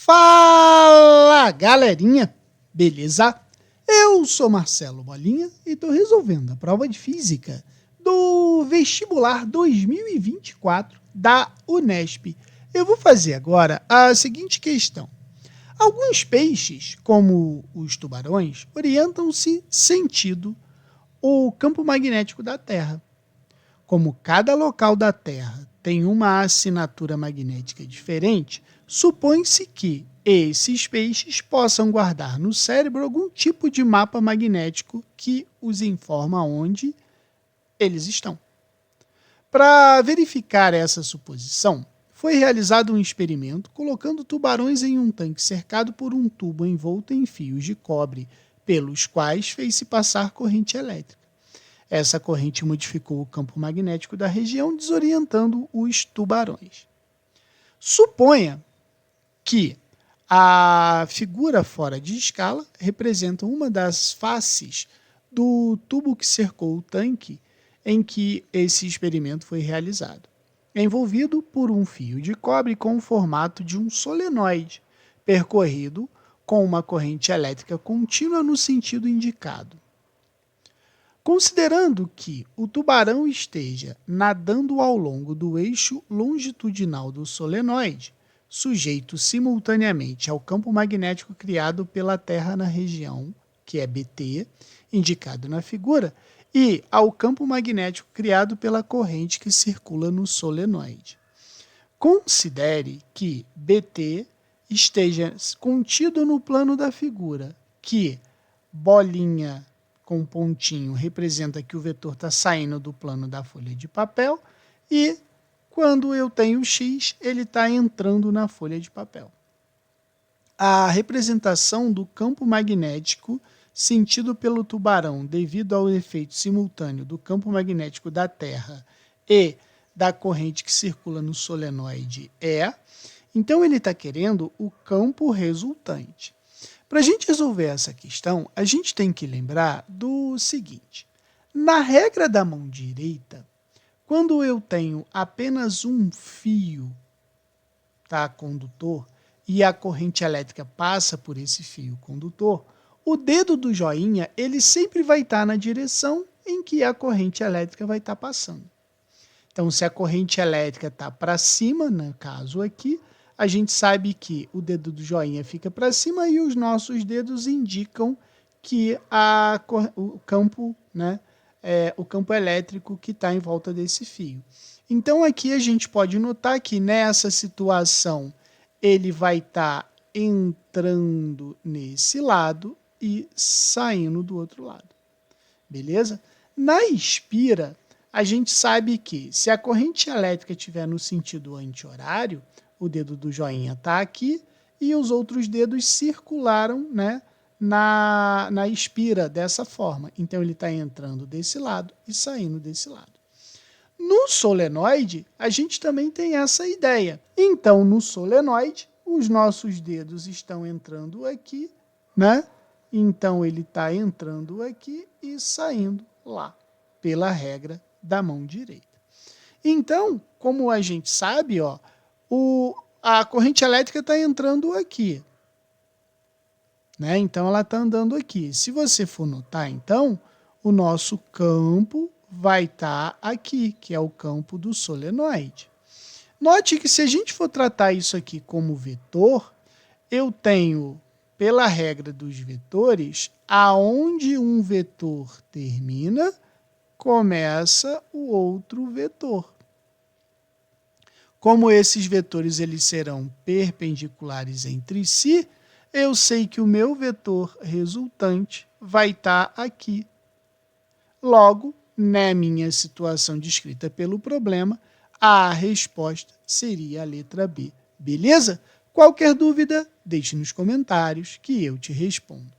Fala, galerinha! Beleza? Eu sou Marcelo Bolinha e estou resolvendo a prova de Física do Vestibular 2024 da Unesp. Eu vou fazer agora a seguinte questão. Alguns peixes, como os tubarões, orientam-se sentido o campo magnético da Terra. Como cada local da Terra tem uma assinatura magnética diferente, supõe-se que esses peixes possam guardar no cérebro algum tipo de mapa magnético que os informa onde eles estão. Para verificar essa suposição, foi realizado um experimento colocando tubarões em um tanque cercado por um tubo envolto em fios de cobre, pelos quais fez-se passar corrente elétrica. Essa corrente modificou o campo magnético da região, desorientando os tubarões. Suponha que a figura fora de escala representa uma das faces do tubo que cercou o tanque em que esse experimento foi realizado. É envolvido por um fio de cobre com o formato de um solenoide, percorrido com uma corrente elétrica contínua no sentido indicado. Considerando que o tubarão esteja nadando ao longo do eixo longitudinal do solenoide, sujeito simultaneamente ao campo magnético criado pela Terra na região, que é BT, indicado na figura, e ao campo magnético criado pela corrente que circula no solenoide. Considere que BT esteja contido no plano da figura, que bolinha com pontinho representa que o vetor está saindo do plano da folha de papel e quando eu tenho X, ele está entrando na folha de papel. A representação do campo magnético sentido pelo tubarão devido ao efeito simultâneo do campo magnético da Terra e da corrente que circula no solenoide então ele está querendo o campo resultante. Para a gente resolver essa questão, a gente tem que lembrar do seguinte. Na regra da mão direita, quando eu tenho apenas um fio condutor e a corrente elétrica passa por esse fio condutor, o dedo do joinha ele sempre vai estar na direção em que a corrente elétrica vai estar passando. Então, se a corrente elétrica está para cima, no caso aqui, a gente sabe que o dedo do joinha fica para cima e os nossos dedos indicam que o campo elétrico que está em volta desse fio. Então, aqui a gente pode notar que nessa situação ele vai estar entrando nesse lado e saindo do outro lado. Beleza? Na espira, a gente sabe que se a corrente elétrica estiver no sentido anti-horário, o dedo do joinha está aqui e os outros dedos circularam, na espira dessa forma. Então, ele está entrando desse lado e saindo desse lado. No solenoide, a gente também tem essa ideia. Então, no solenoide, os nossos dedos estão entrando aqui, Então, ele está entrando aqui e saindo lá, pela regra da mão direita. Então, como a gente sabe, a corrente elétrica está entrando aqui. Então, ela está andando aqui. Se você for notar, então, o nosso campo vai estar aqui, que é o campo do solenoide. Note que se a gente for tratar isso aqui como vetor, eu tenho, pela regra dos vetores, aonde um vetor termina, começa o outro vetor. Como esses vetores eles serão perpendiculares entre si, eu sei que o meu vetor resultante vai estar aqui. Logo, na minha situação descrita pelo problema, a resposta seria a letra B. Beleza? Qualquer dúvida, deixe nos comentários que eu te respondo.